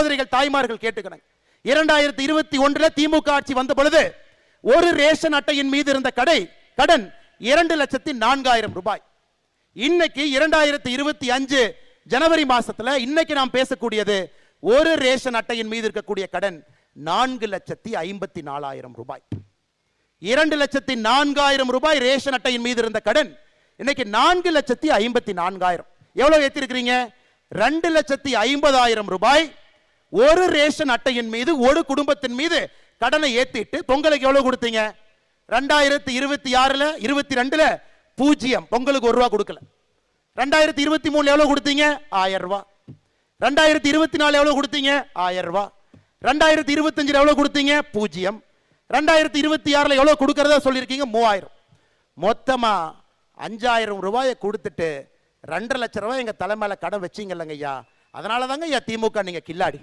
சகோதரிகள் தாய்மார்கள் கேட்டுக்கிறாங்க. 2021 திமுக ஆட்சி வந்த பொழுது ஒரு ரேஷன் அட்டையின் மீது இருந்த கடன் 2,04,000 ரூபாய். இன்னைக்கு 2025 ஜனவரி மாசத்துல இன்னைக்கு நாம் பேசக்கூடியது ஒரு ரேஷன் அட்டையின் மீது இருக்கக்கூடிய கடன் 4,54,000 ரூபாய். 2,04,000 ரூபாய் ரேஷன் அட்டையின் மீது இருந்த கடன் இன்னைக்கு 4,54,000. எவ்வளவு ஏத்திருக்கிறீங்க? 2,50,000 ரூபாய் ஒரு ரேஷன் அட்டையின் மீது ஒரு குடும்பத்தின் மீது கடனை ஏத்திட்டு பொங்கலுக்கு எவ்வளவு கொடுத்தீங்க? 2026 22 0 பொங்கலுக்கு ₹1 கொடுக்கல. 2023 எவ்வளவு கொடுத்தீங்க? 1000 ரூபாய். 2024 எவ்வளவு கொடுத்தீங்க? 1000 ரூபாய். 2025 எவ்வளவு கொடுத்தீங்க? 0. 2026 எவ்வளவு கொடுக்கறதா சொல்லியிருக்கீங்க? 3000. மொத்தமா 5000 ரூபாயை கொடுத்துட்டு 2,50,000 ரூபாய் எங்க தலைமையில கடன் வச்சீங்க இல்லைங்க ஐயா. அதனால தாங்க ஐயா திமுக நீங்க கில்லாடி.